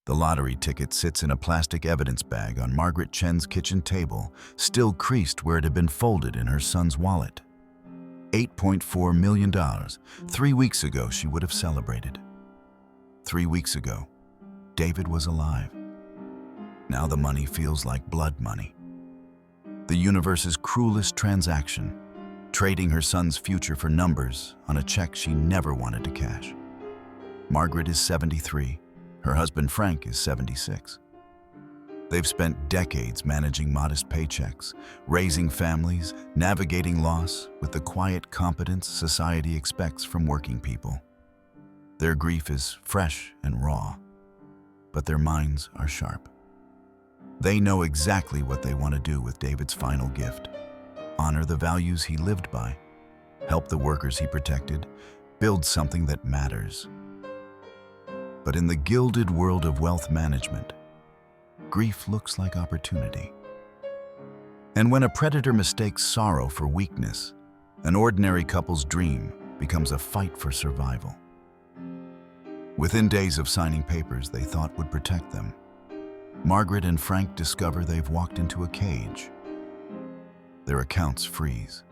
The lottery ticket sits in a plastic evidence bag on Margaret Chen's kitchen table, still creased where it had been folded in her son's wallet. $8.4 million. 3 weeks ago, she would have celebrated. 3 weeks ago, David was alive. Now the money feels like blood money. The universe's cruelest transaction, trading her son's future for numbers on a check she never wanted to cash. Margaret is 73. Her husband Frank is 76. They've spent decades managing modest paychecks, raising families, navigating loss with the quiet competence society expects from working people. Their grief is fresh and raw, but their minds are sharp. They know exactly what they want to do with David's final gift: honor the values he lived by, help the workers he protected, build something that matters. But in the gilded world of wealth management, grief looks like opportunity. And when a predator mistakes sorrow for weakness, an ordinary couple's dream becomes a fight for survival. Within days of signing papers they thought would protect them, Margaret and Frank discover they've walked into a cage. Their accounts freeze.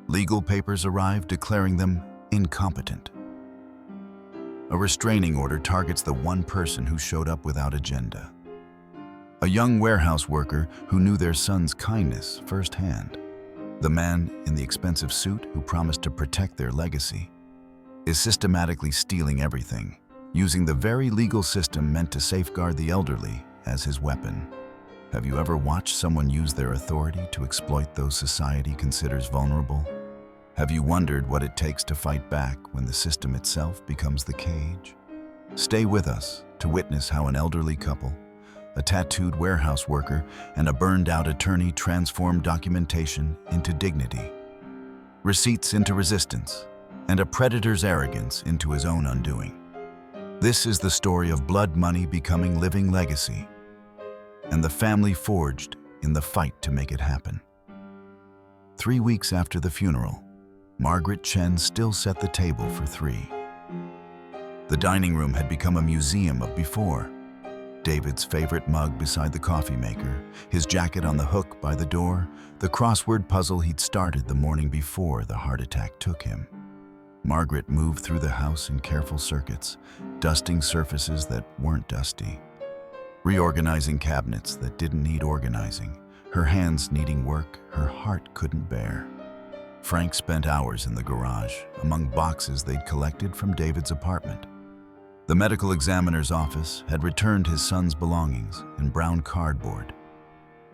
Legal papers arrive declaring them incompetent. A restraining order targets the one person who showed up without agenda. A young warehouse worker who knew their son's kindness firsthand. The man in the expensive suit who promised to protect their legacy is systematically stealing everything, using the very legal system meant to safeguard the elderly as his weapon. Have you ever watched someone use their authority to exploit those society considers vulnerable? Have you wondered what it takes to fight back when the system itself becomes the cage? Stay with us to witness how an elderly couple, a tattooed warehouse worker, and a burned-out attorney transform documentation into dignity, receipts into resistance, and a predator's arrogance into his own undoing. This is the story of blood money becoming living legacy, and the family forged in the fight to make it happen. 3 weeks after the funeral, Margaret Chen still set the table for 3. The dining room had become a museum of before. David's favorite mug beside the coffee maker, his jacket on the hook by the door, the crossword puzzle he'd started the morning before the heart attack took him. Margaret moved through the house in careful circuits, dusting surfaces that weren't dusty, reorganizing cabinets that didn't need organizing, her hands needing work her heart couldn't bear. Frank spent hours in the garage, among boxes they'd collected from David's apartment. The medical examiner's office had returned his son's belongings in brown cardboard.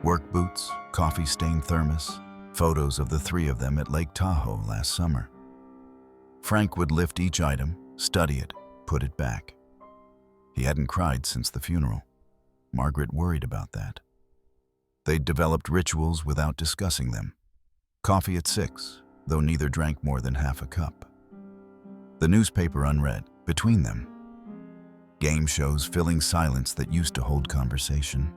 Work boots, coffee-stained thermos, photos of the 3 of them at Lake Tahoe last summer. Frank would lift each item, study it, put it back. He hadn't cried since the funeral. Margaret worried about that. They'd developed rituals without discussing them. Coffee at 6, though neither drank more than half a cup. The newspaper unread, between them. Game shows filling silence that used to hold conversation.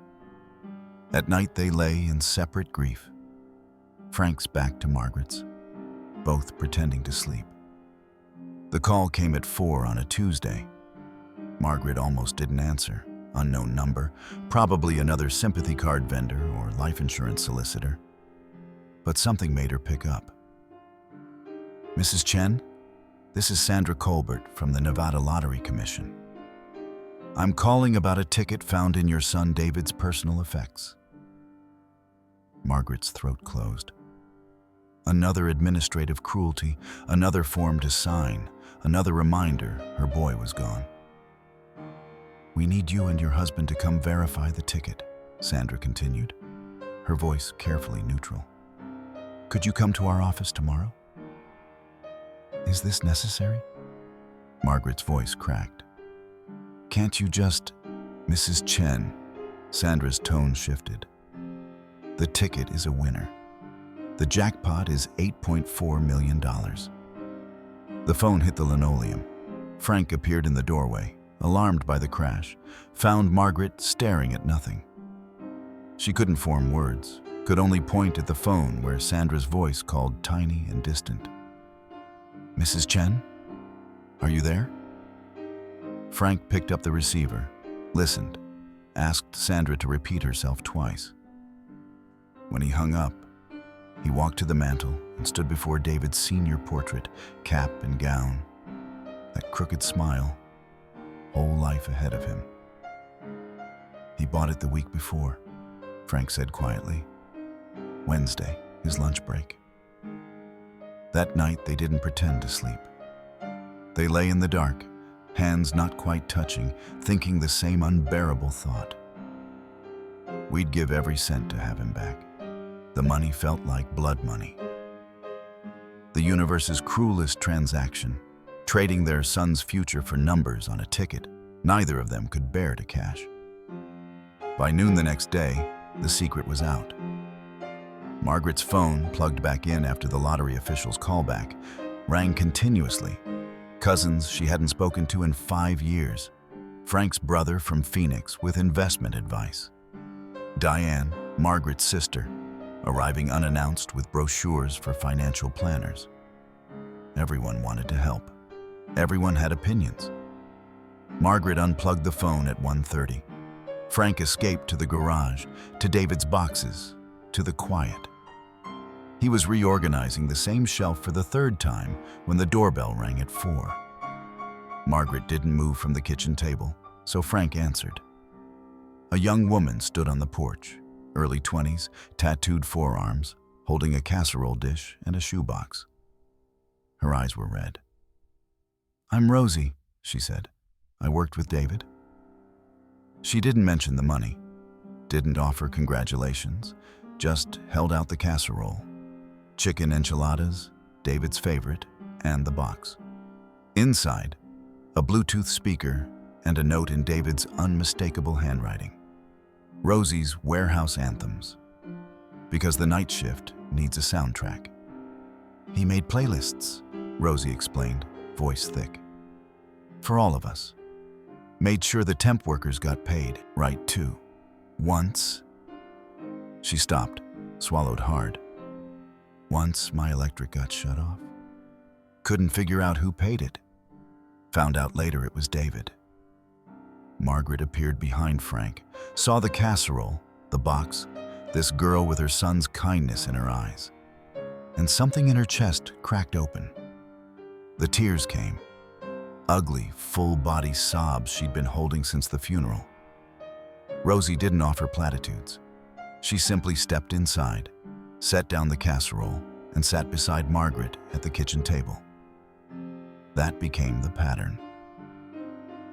At night they lay in separate grief. Frank's back to Margaret's, both pretending to sleep. The call came at 4 on a Tuesday. Margaret almost didn't answer. Unknown number, probably another sympathy card vendor or life insurance solicitor. But something made her pick up. Mrs. Chen, this is Sandra Colbert from the Nevada Lottery Commission. I'm calling about a ticket found in your son David's personal effects. Margaret's throat closed. Another administrative cruelty, another form to sign, another reminder her boy was gone. We need you and your husband to come verify the ticket, Sandra continued, her voice carefully neutral. Could you come to our office tomorrow? Is this necessary? Margaret's voice cracked. Can't you just... Mrs. Chen, Sandra's tone shifted. The ticket is a winner. The jackpot is $8.4 million. The phone hit the linoleum. Frank appeared in the doorway, alarmed by the crash, found Margaret staring at nothing. She couldn't form words, could only point at the phone where Sandra's voice called tiny and distant. Mrs. Chen? Are you there? Frank picked up the receiver, listened, asked Sandra to repeat herself twice. When he hung up, he walked to the mantel and stood before David's senior portrait, cap and gown. That crooked smile, whole life ahead of him. He bought it the week before, Frank said quietly. Wednesday, his lunch break. That night, they didn't pretend to sleep. They lay in the dark, hands not quite touching, thinking the same unbearable thought. We'd give every cent to have him back. The money felt like blood money. The universe's cruelest transaction, trading their son's future for numbers on a ticket neither of them could bear to cash. By noon the next day, the secret was out. Margaret's phone, plugged back in after the lottery official's callback, rang continuously. Cousins she hadn't spoken to in 5 years. Frank's brother from Phoenix with investment advice. Diane, Margaret's sister, arriving unannounced with brochures for financial planners. Everyone wanted to help. Everyone had opinions. Margaret unplugged the phone at 1:30. Frank escaped to the garage, to David's boxes, to the quiet. He was reorganizing the same shelf for the 3rd time when the doorbell rang at 4. Margaret didn't move from the kitchen table, so Frank answered. A young woman stood on the porch, early 20s, tattooed forearms, holding a casserole dish and a shoebox. Her eyes were red. "I'm Rosie," she said. "I worked with David." She didn't mention the money, didn't offer congratulations, just held out the casserole. Chicken enchiladas, David's favorite, and the box. Inside, a Bluetooth speaker and a note in David's unmistakable handwriting. Rosie's Warehouse Anthems. Because the night shift needs a soundtrack. "He made playlists," Rosie explained, voice thick. "For all of us. Made sure the temp workers got paid, right too. Once..." She stopped, swallowed hard. "Once my electric got shut off. Couldn't figure out who paid it. Found out later it was David." Margaret appeared behind Frank, saw the casserole, the box, this girl with her son's kindness in her eyes. And something in her chest cracked open. The tears came. Ugly, full-body sobs she'd been holding since the funeral. Rosie didn't offer platitudes. She simply stepped inside, set down the casserole, and sat beside Margaret at the kitchen table. That became the pattern.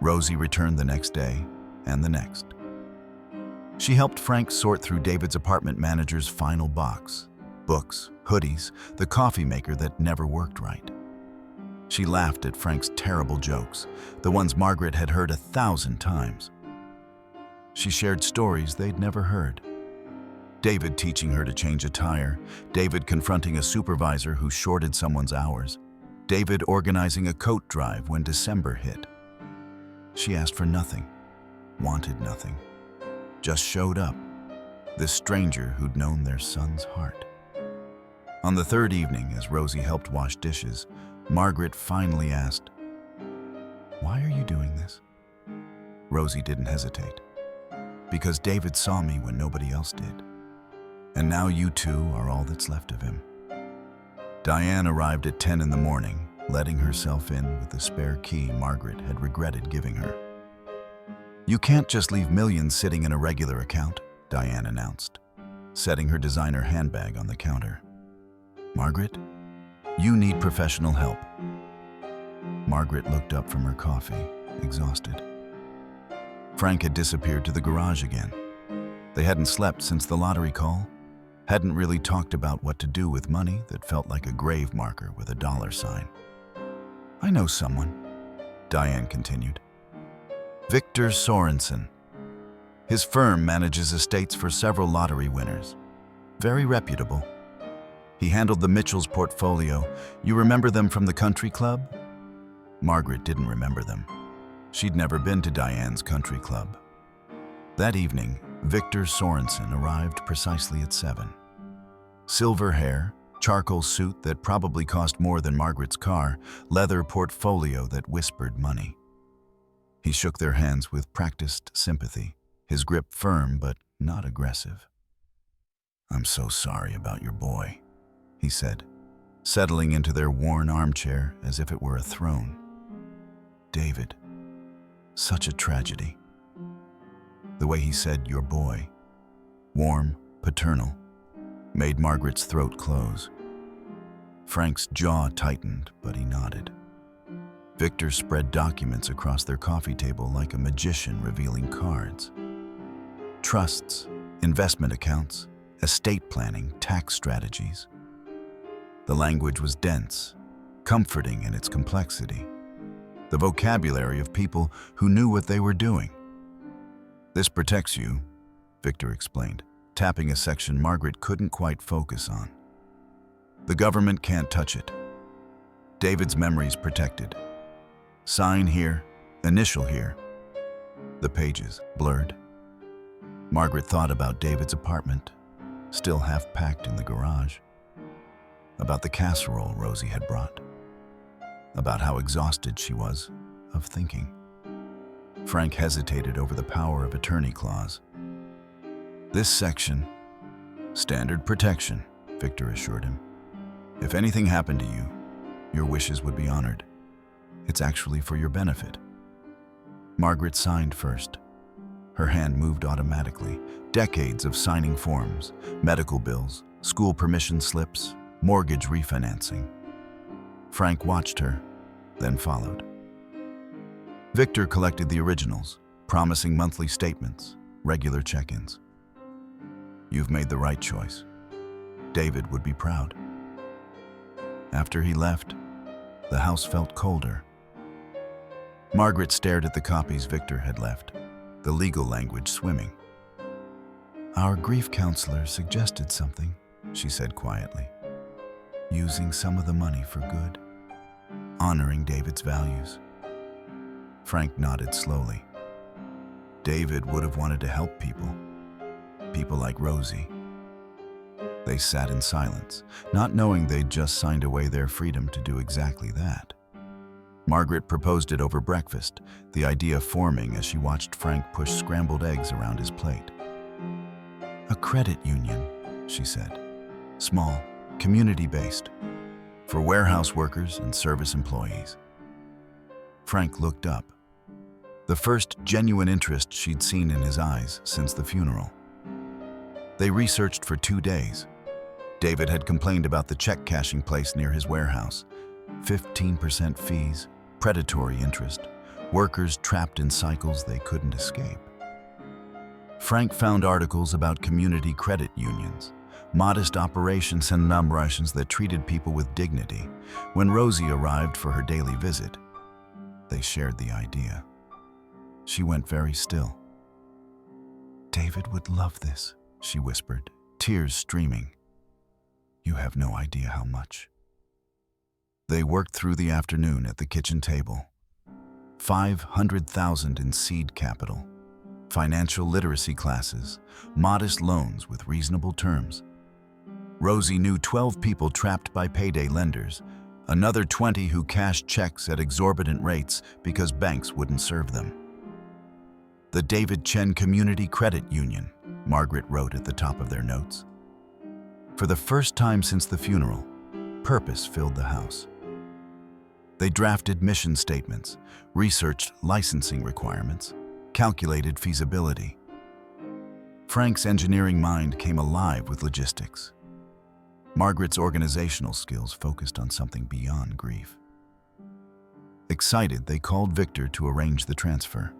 Rosie returned the next day and the next. She helped Frank sort through David's apartment manager's final box. Books, hoodies, the coffee maker that never worked right. She laughed at Frank's terrible jokes, the ones Margaret had heard 1,000 times. She shared stories they'd never heard. David teaching her to change a tire, David confronting a supervisor who shorted someone's hours, David organizing a coat drive when December hit. She asked for nothing, wanted nothing, just showed up, this stranger who'd known their son's heart. On the 3rd evening, as Rosie helped wash dishes, Margaret finally asked, "Why are you doing this?" Rosie didn't hesitate. "Because David saw me when nobody else did. And now you two are all that's left of him." Diane arrived at 10 in the morning, letting herself in with the spare key Margaret had regretted giving her. "You can't just leave millions sitting in a regular account," Diane announced, setting her designer handbag on the counter. "Margaret, you need professional help." Margaret looked up from her coffee, exhausted. Frank had disappeared to the garage again. They hadn't slept since the lottery call, hadn't really talked about what to do with money that felt like a grave marker with a dollar sign. "I know someone," Diane continued. "Victor Sorensen. His firm manages estates for several lottery winners. Very reputable. He handled the Mitchell's portfolio. You remember them from the country club?" Margaret didn't remember them. She'd never been to Diane's country club. That evening, Victor Sorensen arrived precisely at 7. Silver hair, charcoal suit that probably cost more than Margaret's car, leather portfolio that whispered money. He shook their hands with practiced sympathy, his grip firm but not aggressive. "I'm so sorry about your boy," he said, settling into their worn armchair as if it were a throne. "David, such a tragedy." The way he said "your boy," warm, paternal, made Margaret's throat close. Frank's jaw tightened, but he nodded. Victor spread documents across their coffee table like a magician revealing cards. Trusts, investment accounts, estate planning, tax strategies. The language was dense, comforting in its complexity. The vocabulary of people who knew what they were doing. "This protects you," Victor explained, tapping a section Margaret couldn't quite focus on. "The government can't touch it. David's memory's protected. Sign here, initial here." The pages blurred. Margaret thought about David's apartment, still half packed in the garage. About the casserole Rosie had brought. About how exhausted she was of thinking. Frank hesitated over the power of attorney clause. "This section, standard protection," Victor assured him. "If anything happened to you, your wishes would be honored. It's actually for your benefit." Margaret signed first. Her hand moved automatically. Decades of signing forms, medical bills, school permission slips, mortgage refinancing. Frank watched her, then followed. Victor collected the originals, promising monthly statements, regular check-ins. "You've made the right choice. David would be proud." After he left, the house felt colder. Margaret stared at the copies Victor had left, the legal language swimming. "Our grief counselor suggested something," she said quietly. "Using some of the money for good. Honoring David's values." Frank nodded slowly. David would have wanted to help people. People like Rosie. They sat in silence, not knowing they'd just signed away their freedom to do exactly that. Margaret proposed it over breakfast, the idea forming as she watched Frank push scrambled eggs around his plate. "A credit union," she said. "Small, community-based, for warehouse workers and service employees." Frank looked up. The first genuine interest she'd seen in his eyes since the funeral. They researched for 2 days. David had complained about the check-cashing place near his warehouse. 15% fees, predatory interest, workers trapped in cycles they couldn't escape. Frank found articles about community credit unions, modest operations and operations that treated people with dignity. When Rosie arrived for her daily visit, they shared the idea. She went very still. "David would love this," she whispered, tears streaming. "You have no idea how much." They worked through the afternoon at the kitchen table. 500,000 in seed capital, financial literacy classes, modest loans with reasonable terms. Rosie knew 12 people trapped by payday lenders, another 20 who cashed checks at exorbitant rates because banks wouldn't serve them. "The David Chen Community Credit Union," Margaret wrote at the top of their notes. For the first time since the funeral, purpose filled the house. They drafted mission statements, researched licensing requirements, calculated feasibility. Frank's engineering mind came alive with logistics. Margaret's organizational skills focused on something beyond grief. Excited, they called Victor to arrange the transfer.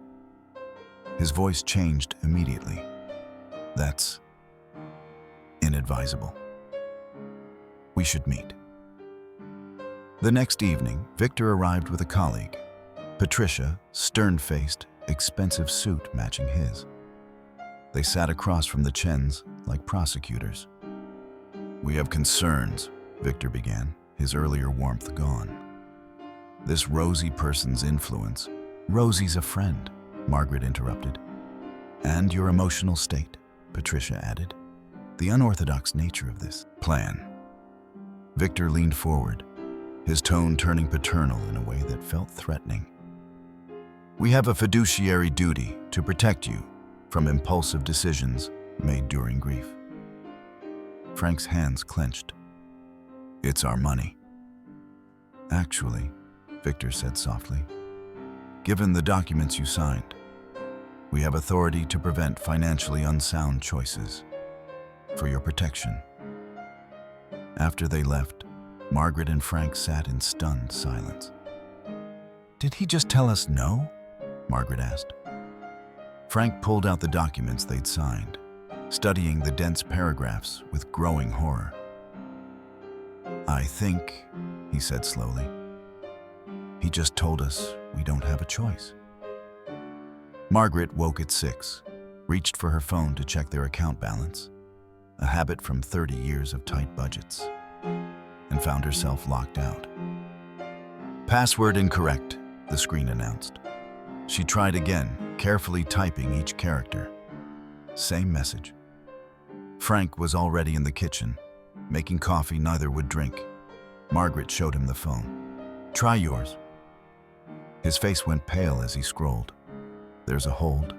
His voice changed immediately. "That's inadvisable. We should meet." The next evening, Victor arrived with a colleague. Patricia, stern-faced, expensive suit matching his. They sat across from the Chens like prosecutors. "We have concerns," Victor began, his earlier warmth gone. "This Rosie person's influence." "Rosie's a friend," Margaret interrupted. "And your emotional state," Patricia added. "The unorthodox nature of this plan." Victor leaned forward, his tone turning paternal in a way that felt threatening. We have a fiduciary duty to protect you from impulsive decisions made during grief. Frank's hands clenched. It's our money. Actually, Victor said softly, given the documents you signed, we have authority to prevent financially unsound choices for your protection. After they left, Margaret and Frank sat in stunned silence. Did he just tell us no? Margaret asked. Frank pulled out the documents they'd signed, studying the dense paragraphs with growing horror. I think, he said slowly, he just told us we don't have a choice. Margaret woke at 6, reached for her phone to check their account balance, a habit from 30 years of tight budgets, and found herself locked out. Password incorrect, the screen announced. She tried again, carefully typing each character. Same message. Frank was already in the kitchen, making coffee neither would drink. Margaret showed him the phone. Try yours. His face went pale as he scrolled. There's a hold.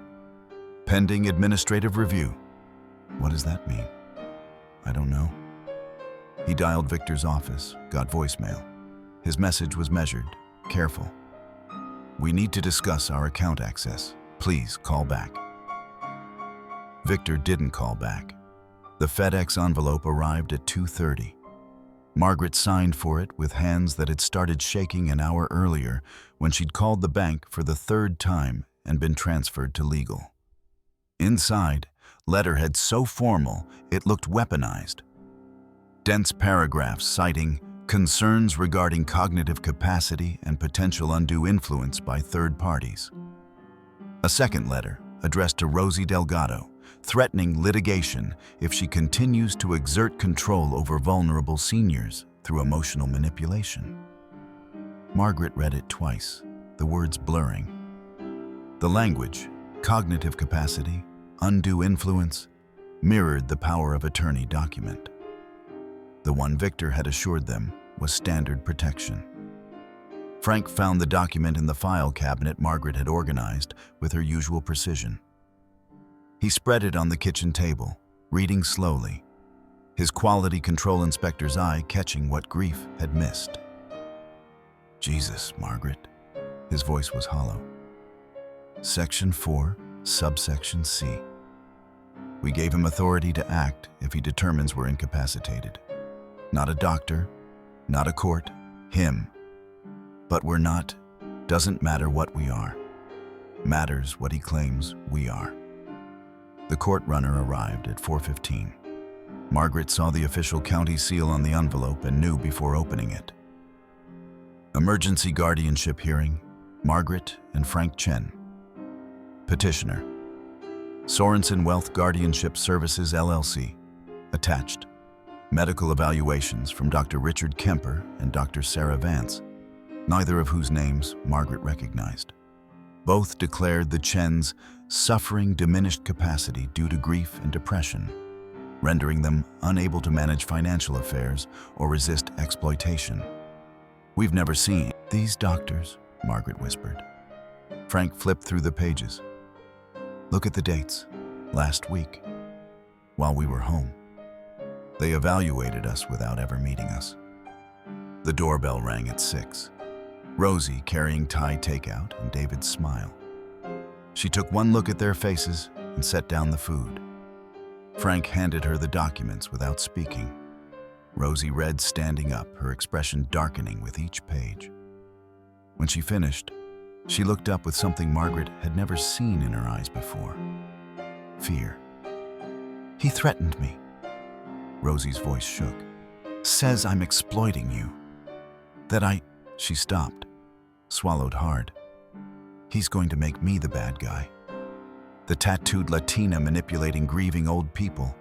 Pending administrative review. What does that mean? I don't know. He dialed Victor's office, got voicemail. His message was measured, careful. We need to discuss our account access. Please call back. Victor didn't call back. The FedEx envelope arrived at 2:30. Margaret signed for it with hands that had started shaking an hour earlier when she'd called the bank for the 3rd time and been transferred to legal. Inside, letterhead so formal it looked weaponized. Dense paragraphs citing concerns regarding cognitive capacity and potential undue influence by third parties. A second letter addressed to Rosie Delgado, threatening litigation if she continues to exert control over vulnerable seniors through emotional manipulation. Margaret read it twice, the words blurring. The language, cognitive capacity, undue influence, mirrored the power of attorney document. The one Victor had assured them was standard protection. Frank found the document in the file cabinet Margaret had organized with her usual precision. He spread it on the kitchen table, reading slowly, his quality control inspector's eye catching what grief had missed. Jesus, Margaret. His voice was hollow. Section 4, subsection C. We gave him authority to act if he determines we're incapacitated. Not a doctor, not a court, him. But we're not. Doesn't matter what we are. Matters what he claims we are. The court runner arrived at 4:15. Margaret saw the official county seal on the envelope and knew before opening it. Emergency guardianship hearing, Margaret and Frank Chen. Petitioner, Sorensen Wealth Guardianship Services, LLC. Attached, medical evaluations from Dr. Richard Kemper and Dr. Sarah Vance, neither of whose names Margaret recognized. Both declared the Chens suffering diminished capacity due to grief and depression, rendering them unable to manage financial affairs or resist exploitation. We've never seen these doctors, Margaret whispered. Frank flipped through the pages. Look at the dates. Last week, while we were home. They evaluated us without ever meeting us. The doorbell rang at 6. Rosie carrying Thai takeout and David's smile. She took one look at their faces and set down the food. Frank handed her the documents without speaking. Rosie read standing up, her expression darkening with each page. When she finished, she looked up with something Margaret had never seen in her eyes before. Fear. He threatened me. Rosie's voice shook. Says I'm exploiting you. She stopped, swallowed hard. He's going to make me the bad guy. The tattooed Latina manipulating grieving old people.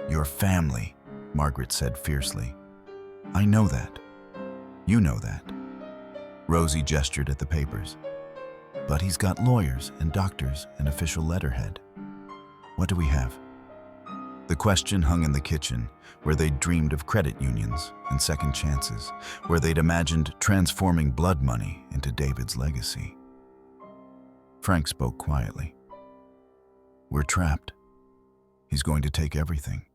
Your family, Margaret said fiercely. I know that. You know that. Rosie gestured at the papers. But he's got lawyers and doctors and official letterhead. What do we have? The question hung in the kitchen, where they'd dreamed of credit unions and second chances, where they'd imagined transforming blood money into David's legacy. Frank spoke quietly. We're trapped. He's going to take everything,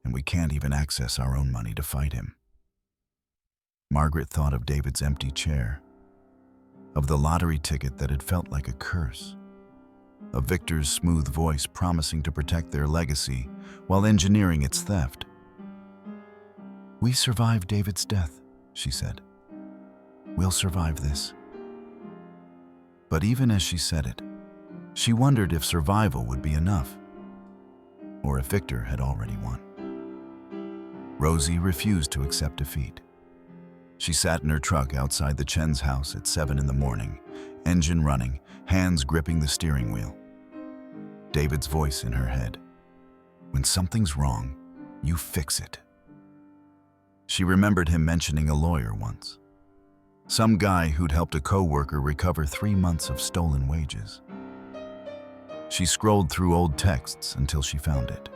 and we can't even access our own money to fight him. Margaret thought of David's empty chair, of the lottery ticket that had felt like a curse, of Victor's smooth voice promising to protect their legacy while engineering its theft. We survived David's death, she said. We'll survive this. But even as she said it, she wondered if survival would be enough, or if Victor had already won. Rosie refused to accept defeat. She sat in her truck outside the Chen's house at 7 in the morning, engine running, hands gripping the steering wheel. David's voice in her head. When something's wrong, you fix it. She remembered him mentioning a lawyer once. Some guy who'd helped a co-worker recover 3 months of stolen wages. She scrolled through old texts until she found it.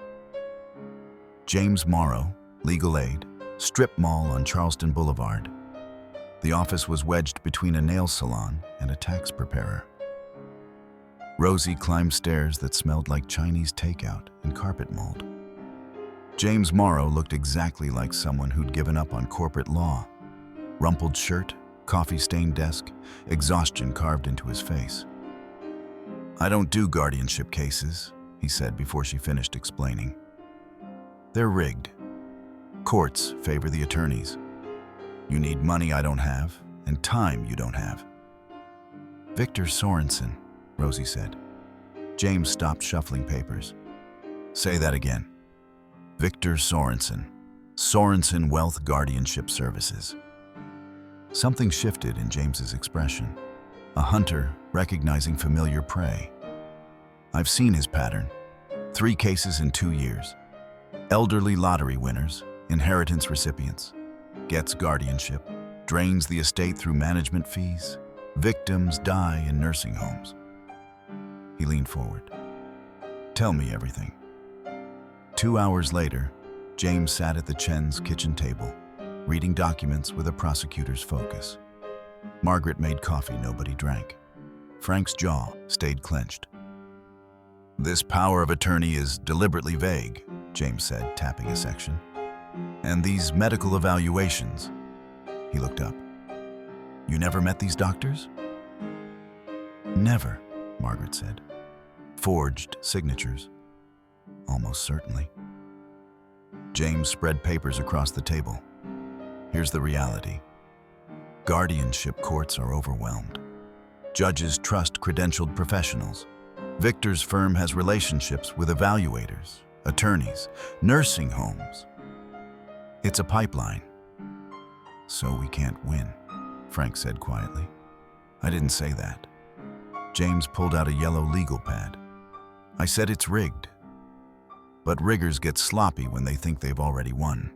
James Morrow, legal aid, strip mall on Charleston Boulevard. The office was wedged between a nail salon and a tax preparer. Rosie climbed stairs that smelled like Chinese takeout and carpet mold. James Morrow looked exactly like someone who'd given up on corporate law. Rumpled shirt, coffee-stained desk, exhaustion carved into his face. I don't do guardianship cases, he said before she finished explaining. They're rigged. Courts favor the attorneys. You need money I don't have, and time you don't have. Victor Sorensen, Rosie said. James stopped shuffling papers. Say that again. Victor Sorensen. Sorensen Wealth Guardianship Services. Something shifted in James's expression. A hunter recognizing familiar prey. I've seen his pattern. 3 cases in 2 years. Elderly lottery winners, inheritance recipients. Gets guardianship, drains the estate through management fees. Victims die in nursing homes. He leaned forward. Tell me everything. 2 hours later, James sat at the Chen's kitchen table, reading documents with a prosecutor's focus. Margaret made coffee nobody drank. Frank's jaw stayed clenched. This power of attorney is deliberately vague, James said, tapping a section. And these medical evaluations. He looked up. You never met these doctors? Never, Margaret said. Forged signatures. Almost certainly. James spread papers across the table. Here's the reality. Guardianship courts are overwhelmed. Judges trust credentialed professionals. Victor's firm has relationships with evaluators, attorneys, nursing homes. It's a pipeline. So we can't win, Frank said quietly. I didn't say that. James pulled out a yellow legal pad. I said it's rigged. But riggers get sloppy when they think they've already won.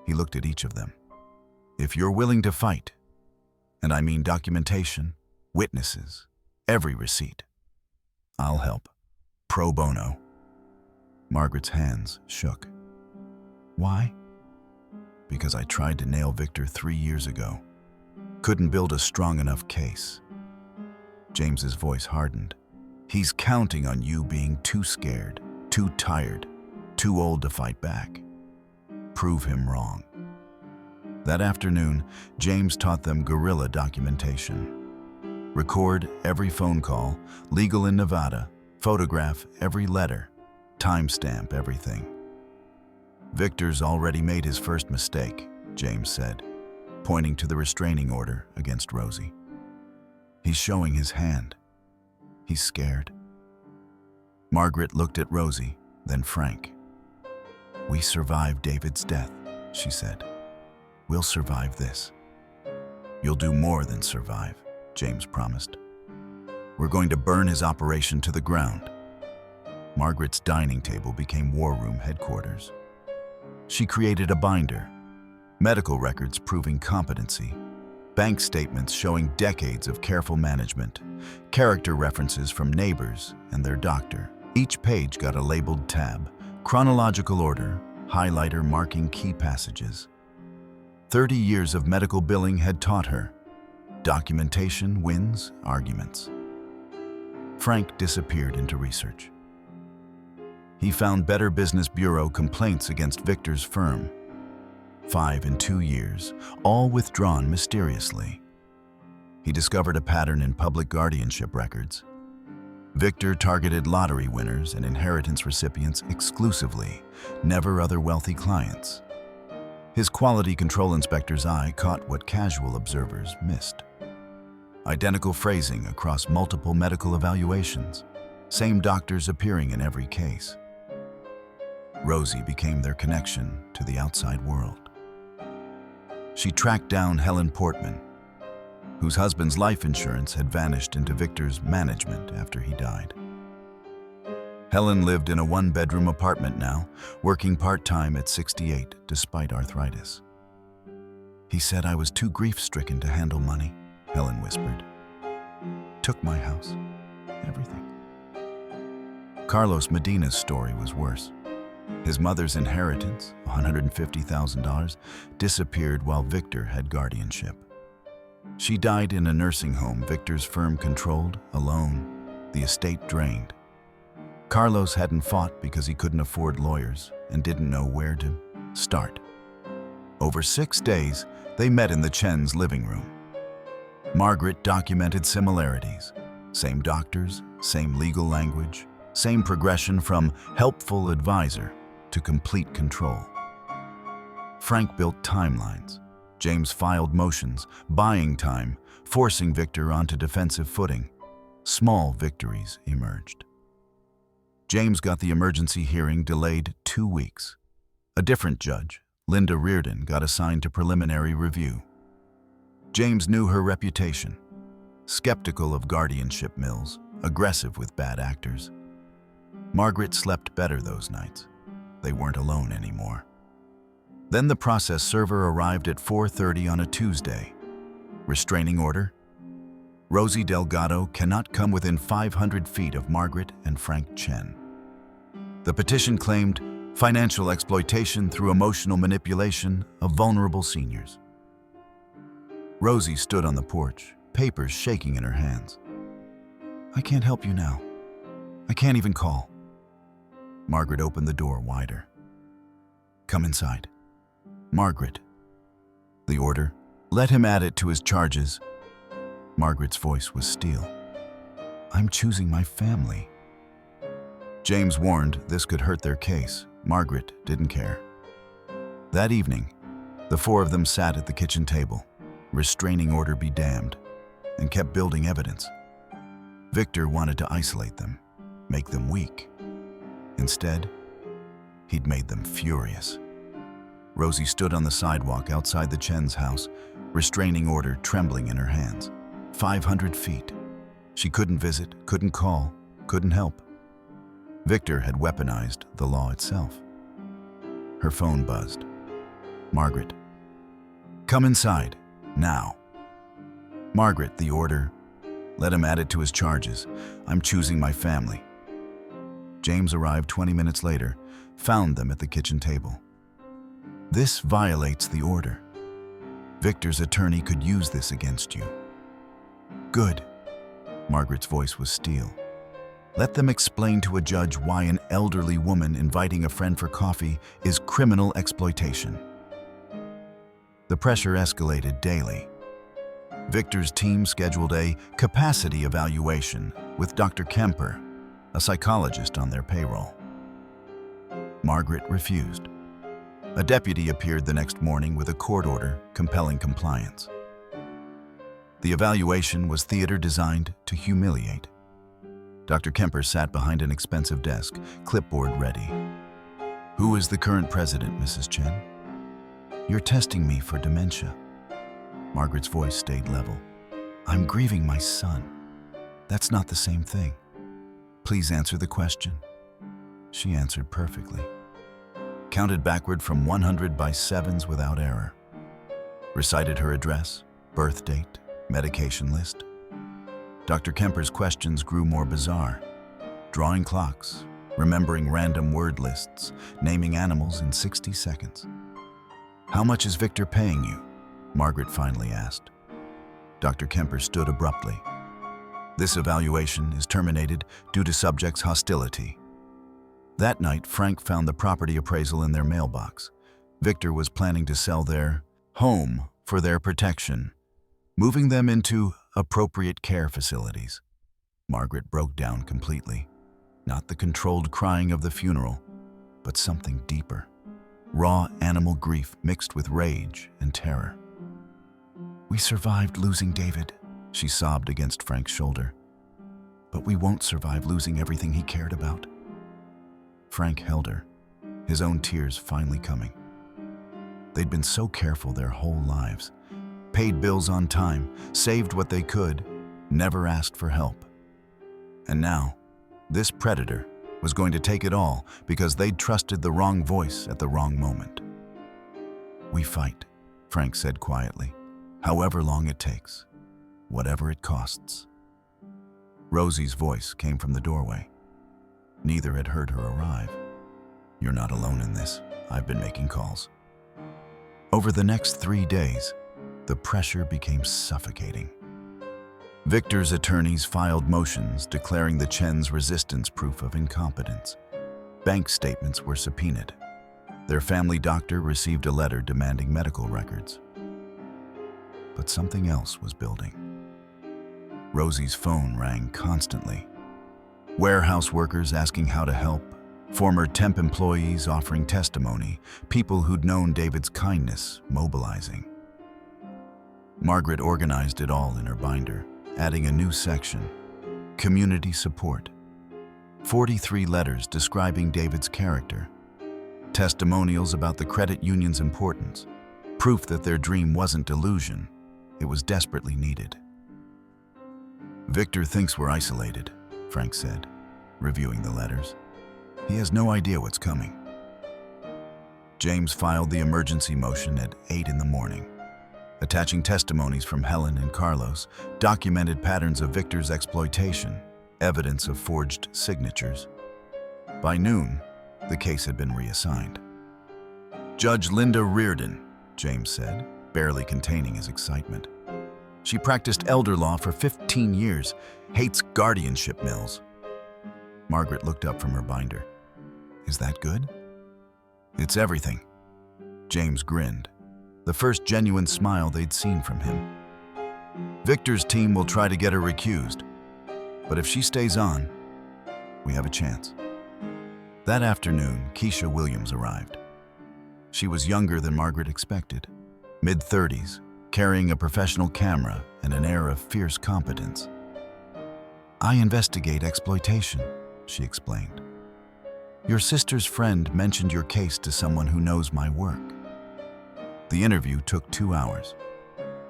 He looked at each of them. If you're willing to fight, and I mean documentation, witnesses, every receipt, I'll help. Pro bono. Margaret's hands shook. Why? Because I tried to nail Victor 3 years ago. Couldn't build a strong enough case. James's voice hardened. He's counting on you being too scared, too tired, too old to fight back. Prove him wrong. That afternoon, James taught them guerrilla documentation. Record every phone call, legal in Nevada, photograph every letter, timestamp everything. Victor's already made his first mistake, James said, pointing to the restraining order against Rosie. He's showing his hand. He's scared. Margaret looked at Rosie, then Frank. We survived David's death, she said. We'll survive this. You'll do more than survive, James promised. We're going to burn his operation to the ground. Margaret's dining table became war room headquarters. She created a binder, medical records proving competency, bank statements showing decades of careful management, character references from neighbors and their doctor. Each page got a labeled tab, chronological order, highlighter marking key passages. 30 years of medical billing had taught her. Documentation wins arguments. Frank disappeared into research. He found Better Business Bureau complaints against Victor's firm. 5 in 2 years, all withdrawn mysteriously. He discovered a pattern in public guardianship records. Victor targeted lottery winners and inheritance recipients exclusively, never other wealthy clients. His quality control inspector's eye caught what casual observers missed. Identical phrasing across multiple medical evaluations, same doctors appearing in every case. Rosie became their connection to the outside world. She tracked down Helen Portman, whose husband's life insurance had vanished into Victor's management after he died. Helen lived in a 1-bedroom apartment now, working part-time at 68 despite arthritis. "He said I was too grief-stricken to handle money," Helen whispered. "Took my house, everything." Carlos Medina's story was worse. His mother's inheritance, $150,000, disappeared while Victor had guardianship. She died in a nursing home Victor's firm controlled, alone, the estate drained. Carlos hadn't fought because he couldn't afford lawyers and didn't know where to start. Over 6 days, they met in the Chen's living room. Margaret documented similarities. Same doctors, same legal language, same progression from helpful advisor to complete control. Frank built timelines. James filed motions, buying time, forcing Victor onto defensive footing. Small victories emerged. James got the emergency hearing delayed 2 weeks. A different judge, Linda Reardon, got assigned to preliminary review. James knew her reputation. Skeptical of guardianship mills, aggressive with bad actors. Margaret slept better those nights. They weren't alone anymore. Then the process server arrived at 4:30 on a Tuesday. Restraining order: Rosie Delgado cannot come within 500 feet of Margaret and Frank Chen. The petition claimed financial exploitation through emotional manipulation of vulnerable seniors. Rosie stood on the porch, papers shaking in her hands. "I can't help you now. I can't even call." Margaret opened the door wider. "Come inside." "Margaret." The order: "Let him add it to his charges." Margaret's voice was steel. "I'm choosing my family." James warned this could hurt their case. Margaret didn't care. That evening, the 4 of them sat at the kitchen table, restraining order be damned, and kept building evidence. Victor wanted to isolate them, make them weak. Instead, he'd made them furious. Rosie stood on the sidewalk outside the Chen's house, restraining order trembling in her hands. 500 feet. She couldn't visit, couldn't call, couldn't help. Victor had weaponized the law itself. Her phone buzzed. "Margaret." "Come inside, now." "Margaret," the order: "Let him add it to his charges. I'm choosing my family." James arrived 20 minutes later, found them at the kitchen table. "This violates the order. Victor's attorney could use this against you." "Good." Margaret's voice was steel. "Let them explain to a judge why an elderly woman inviting a friend for coffee is criminal exploitation." The pressure escalated daily. Victor's team scheduled a capacity evaluation with Dr. Kemper, a psychologist on their payroll. Margaret refused. A deputy appeared the next morning with a court order compelling compliance. The evaluation was theater designed to humiliate. Dr. Kemper sat behind an expensive desk, clipboard ready. "Who is the current president, Mrs. Chen?" "You're testing me for dementia." Margaret's voice stayed level. "I'm grieving my son. That's not the same thing. Please answer the question." She answered perfectly. Counted backward from 100 by 7s without error. Recited her address, birth date, medication list. Dr. Kemper's questions grew more bizarre. Drawing clocks, remembering random word lists, naming animals in 60 seconds. "How much is Victor paying you?" Margaret finally asked. Dr. Kemper stood abruptly. This evaluation is terminated due to subject's hostility. That night, Frank found the property appraisal in their mailbox. Victor was planning to sell their home for their protection, moving them into appropriate care facilities. Margaret broke down completely. Not the controlled crying of the funeral, but something deeper. Raw animal grief mixed with rage and terror. "We survived losing David," she sobbed against Frank's shoulder. "But we won't survive losing everything he cared about." Frank held her, his own tears finally coming. They'd been so careful their whole lives, paid bills on time, saved what they could, never asked for help. And now, this predator was going to take it all because they'd trusted the wrong voice at the wrong moment. "We fight," Frank said quietly, "however long it takes, whatever it costs." Rosie's voice came from the doorway. Neither had heard her arrive. "You're not alone in this. I've been making calls." Over the next 3 days, the pressure became suffocating. Victor's attorneys filed motions declaring the Chens' resistance proof of incompetence. Bank statements were subpoenaed. Their family doctor received a letter demanding medical records. But something else was building. Rosie's phone rang constantly. Warehouse workers asking how to help, former temp employees offering testimony, people who'd known David's kindness mobilizing. Margaret organized it all in her binder, adding a new section, community support. 43 letters describing David's character, testimonials about the credit union's importance, proof that their dream wasn't delusion, it was desperately needed. "Victor thinks we're isolated," Frank said, reviewing the letters. "He has no idea what's coming." James filed the emergency motion at 8 in the morning. Attaching testimonies from Helen and Carlos, documented patterns of Victor's exploitation, evidence of forged signatures. By noon, the case had been reassigned. "Judge Linda Reardon," James said, barely containing his excitement. "She practiced elder law for 15 years, hates guardianship mills." Margaret looked up from her binder. "Is that good?" "It's everything." James grinned, the first genuine smile they'd seen from him. "Victor's team will try to get her recused, but if she stays on, we have a chance." That afternoon, Keisha Williams arrived. She was younger than Margaret expected, mid-30s, carrying a professional camera and an air of fierce competence. "I investigate exploitation," she explained. "Your sister's friend mentioned your case to someone who knows my work." The interview took 2 hours.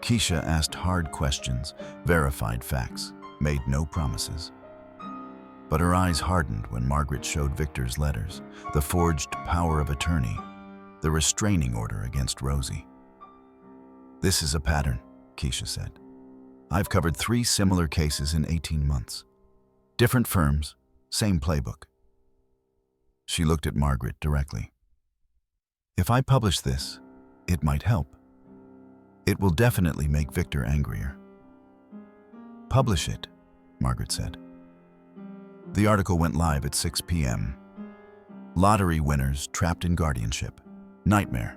Keisha asked hard questions, verified facts, made no promises. But her eyes hardened when Margaret showed Victor's letters, the forged power of attorney, the restraining order against Rosie. "This is a pattern," Keisha said. "I've covered 3 similar cases in 18 months. Different firms, same playbook." She looked at Margaret directly. "If I publish this, it might help. It will definitely make Victor angrier." "Publish it," Margaret said. The article went live at 6 p.m. Lottery winners trapped in guardianship. Nightmare.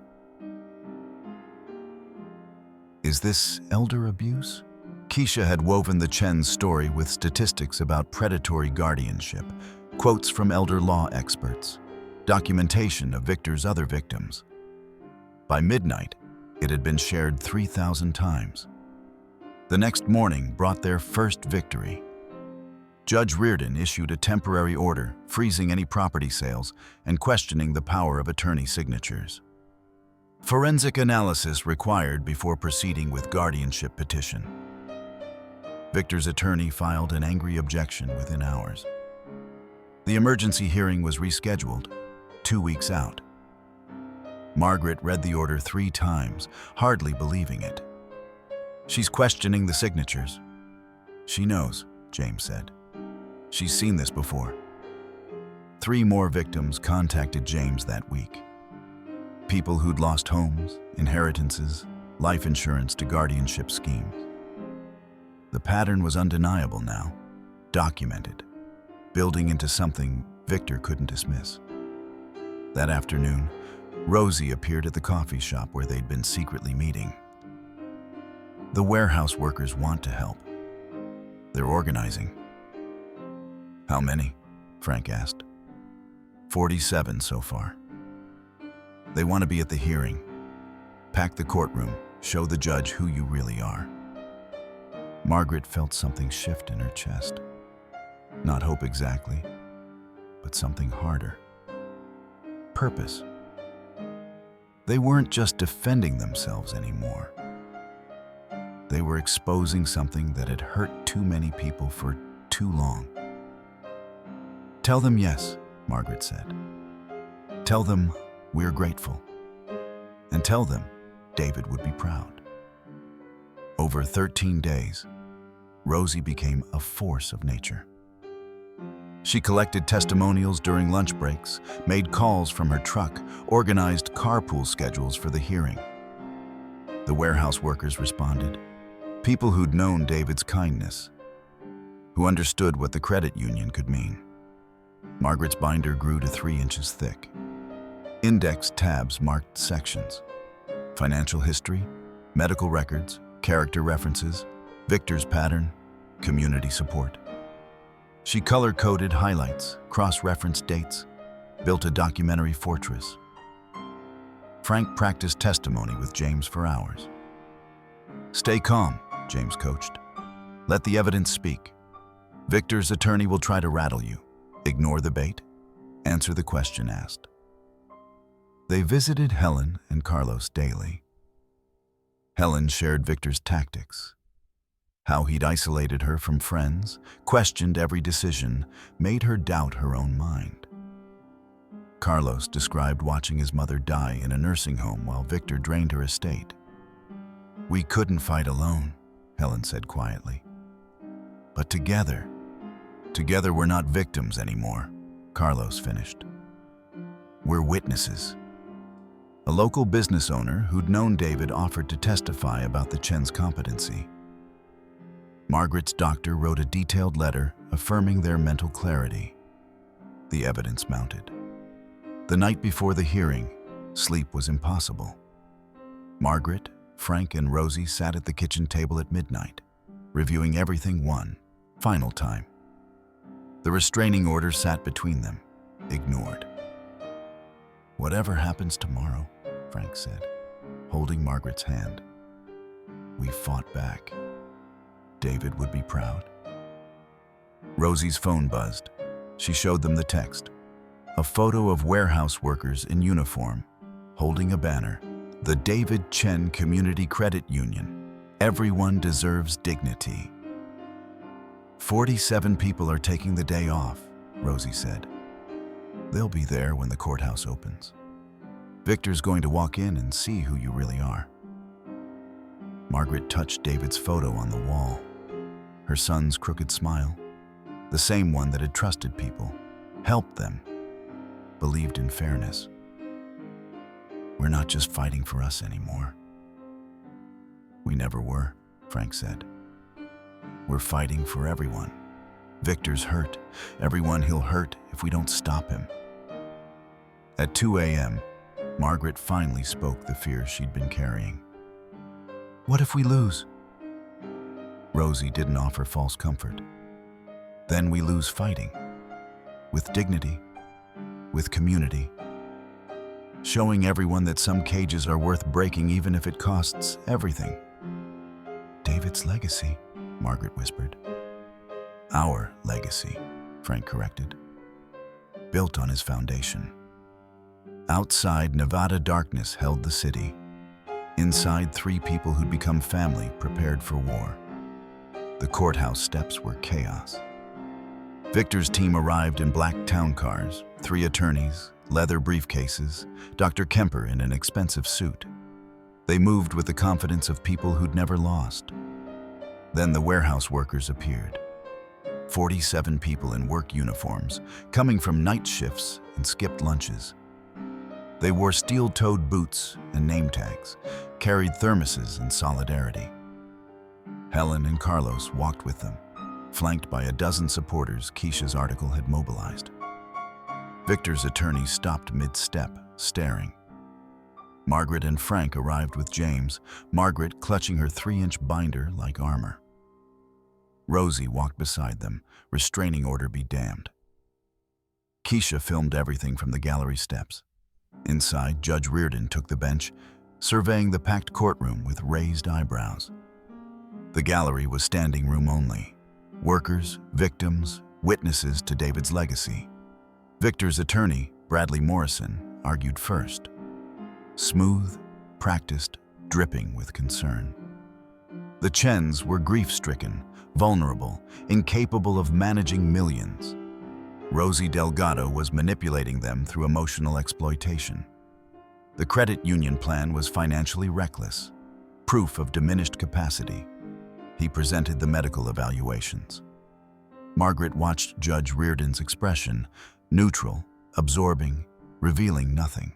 Is this elder abuse? Keisha had woven the Chen's story with statistics about predatory guardianship, quotes from elder law experts, documentation of Victor's other victims. By midnight, it had been shared 3,000 times. The next morning brought their first victory. Judge Reardon issued a temporary order freezing any property sales and questioning the power of attorney signatures. Forensic analysis required before proceeding with guardianship petition. Victor's attorney filed an angry objection within hours. The emergency hearing was rescheduled, 2 weeks out. Margaret read the order 3 times, hardly believing it. "She's questioning the signatures." "She knows," James said. "She's seen this before." 3 more victims contacted James that week. People who'd lost homes, inheritances, life insurance to guardianship schemes. The pattern was undeniable now, documented, building into something Victor couldn't dismiss. That afternoon, Rosie appeared at the coffee shop where they'd been secretly meeting. The warehouse workers want to help. They're organizing. How many? Frank asked. 47 so far. They want to be at the hearing. Pack the courtroom, show the judge who you really are. Margaret felt something shift in her chest. Not hope exactly, but something harder. Purpose. They weren't just defending themselves anymore. They were exposing something that had hurt too many people for too long. Tell them yes, Margaret said. Tell them we're grateful. And tell them David would be proud. Over 13 days, Rosie became a force of nature. She collected testimonials during lunch breaks, made calls from her truck, organized carpool schedules for the hearing. The warehouse workers responded, people who'd known David's kindness, who understood what the credit union could mean. Margaret's binder grew to 3 inches thick. Index tabs marked sections: financial history, medical records, character references, Victor's pattern, community support. She color-coded highlights, cross-referenced dates, built a documentary fortress. Frank practiced testimony with James for hours. Stay calm, James coached. Let the evidence speak. Victor's attorney will try to rattle you. Ignore the bait. Answer the question asked. They visited Helen and Carlos daily. Helen shared Victor's tactics. How he'd isolated her from friends, questioned every decision, made her doubt her own mind. Carlos described watching his mother die in a nursing home while Victor drained her estate. We couldn't fight alone, Helen said quietly. But together we're not victims anymore, Carlos finished. We're witnesses. A local business owner who'd known David offered to testify about the Chen's competency. Margaret's doctor wrote a detailed letter affirming their mental clarity. The evidence mounted. The night before the hearing, sleep was impossible. Margaret, Frank, and Rosie sat at the kitchen table at midnight, reviewing everything one final time. The restraining order sat between them, ignored. Whatever happens tomorrow, Frank said, holding Margaret's hand. We fought back. David would be proud. Rosie's phone buzzed. She showed them the text. A photo of warehouse workers in uniform, holding a banner. The David Chen Community Credit Union. Everyone deserves dignity. 47 people are taking the day off, Rosie said. They'll be there when the courthouse opens. Victor's going to walk in and see who you really are. Margaret touched David's photo on the wall. Her son's crooked smile, the same one that had trusted people, helped them, believed in fairness. We're not just fighting for us anymore. We never were, Frank said. We're fighting for everyone. Victor's hurt, everyone he'll hurt if we don't stop him. At 2 a.m., Margaret finally spoke the fear she'd been carrying. What if we lose? Rosie didn't offer false comfort. Then we lose fighting. With dignity, with community. Showing everyone that some cages are worth breaking even if it costs everything. David's legacy, Margaret whispered. Our legacy, Frank corrected. Built on his foundation. Outside, Nevada darkness held the city. Inside, 3 people who'd become family prepared for war. The courthouse steps were chaos. Victor's team arrived in black town cars, 3 attorneys, leather briefcases, Dr. Kemper in an expensive suit. They moved with the confidence of people who'd never lost. Then the warehouse workers appeared. 47 people in work uniforms, coming from night shifts and skipped lunches. They wore steel-toed boots and name tags, carried thermoses in solidarity. Helen and Carlos walked with them, flanked by a dozen supporters Keisha's article had mobilized. Victor's attorney stopped mid-step, staring. Margaret and Frank arrived with James, Margaret clutching her 3-inch binder like armor. Rosie walked beside them, restraining order be damned. Keisha filmed everything from the gallery steps. Inside, Judge Reardon took the bench, surveying the packed courtroom with raised eyebrows. The gallery was standing room only. Workers, victims, witnesses to David's legacy. Victor's attorney, Bradley Morrison, argued first. Smooth, practiced, dripping with concern. The Chens were grief-stricken, vulnerable, incapable of managing millions. Rosie Delgado was manipulating them through emotional exploitation. The credit union plan was financially reckless, proof of diminished capacity. He presented the medical evaluations. Margaret watched Judge Reardon's expression, neutral, absorbing, revealing nothing.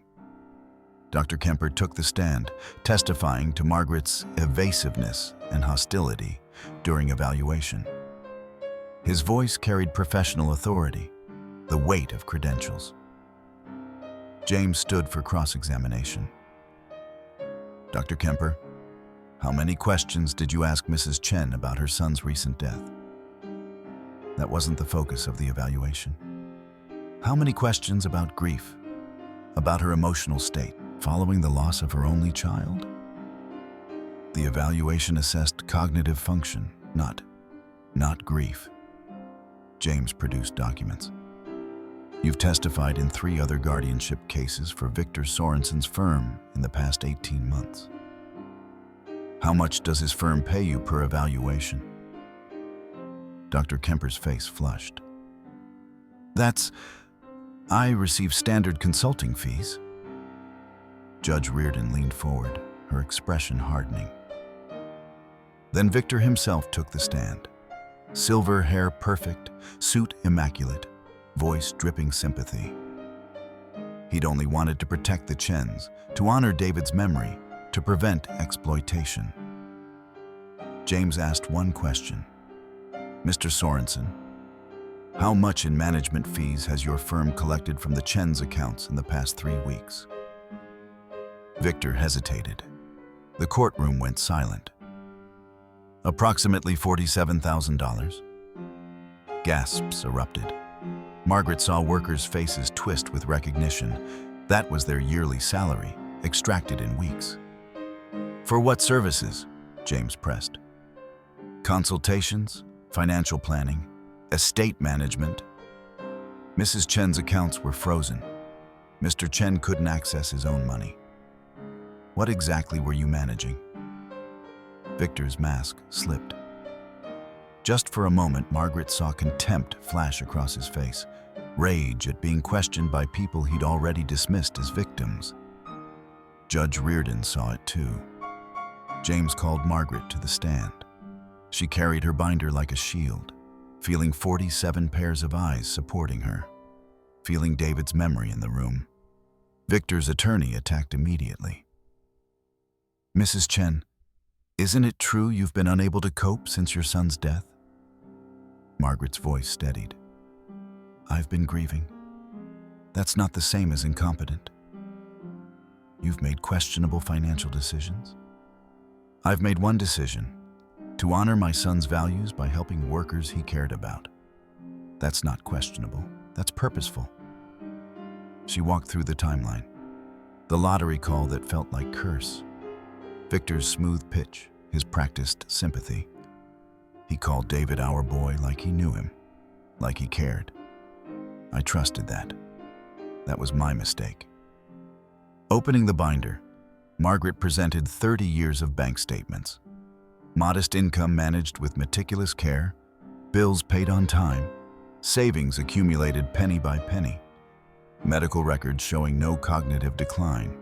Dr. Kemper took the stand, testifying to Margaret's evasiveness and hostility during evaluation. His voice carried professional authority, the weight of credentials. James stood for cross-examination. Dr. Kemper, how many questions did you ask Mrs. Chen about her son's recent death? That wasn't the focus of the evaluation. How many questions about grief, about her emotional state following the loss of her only child? The evaluation assessed cognitive function, not grief. James produced documents. You've testified in 3 other guardianship cases for Victor Sorensen's firm in the past 18 months. How much does his firm pay you per evaluation? Dr. Kemper's face flushed. I receive standard consulting fees. Judge Reardon leaned forward, her expression hardening. Then Victor himself took the stand. Silver hair perfect, suit immaculate, voice dripping sympathy. He'd only wanted to protect the Chens, to honor David's memory, to prevent exploitation. James asked one question. Mr. Sorensen, how much in management fees has your firm collected from the Chen's accounts in the past 3 weeks? Victor hesitated. The courtroom went silent. Approximately $47,000. Gasps erupted. Margaret saw workers' faces twist with recognition. That was their yearly salary, extracted in weeks. For what services? James pressed. Consultations, financial planning, estate management. Mrs. Chen's accounts were frozen. Mr. Chen couldn't access his own money. What exactly were you managing? Victor's mask slipped. Just for a moment, Margaret saw contempt flash across his face, rage at being questioned by people he'd already dismissed as victims. Judge Reardon saw it too. James called Margaret to the stand. She carried her binder like a shield, feeling 47 pairs of eyes supporting her, feeling David's memory in the room. Victor's attorney attacked immediately. Mrs. Chen, isn't it true you've been unable to cope since your son's death? Margaret's voice steadied. I've been grieving. That's not the same as incompetent. You've made questionable financial decisions. I've made one decision, to honor my son's values by helping workers he cared about. That's not questionable. That's purposeful. She walked through the timeline. The lottery call that felt like curse. Victor's smooth pitch, his practiced sympathy. He called David our boy like he knew him, like he cared. I trusted that. That was my mistake. Opening the binder, Margaret presented 30 years of bank statements. Modest income managed with meticulous care, bills paid on time, savings accumulated penny by penny, medical records showing no cognitive decline,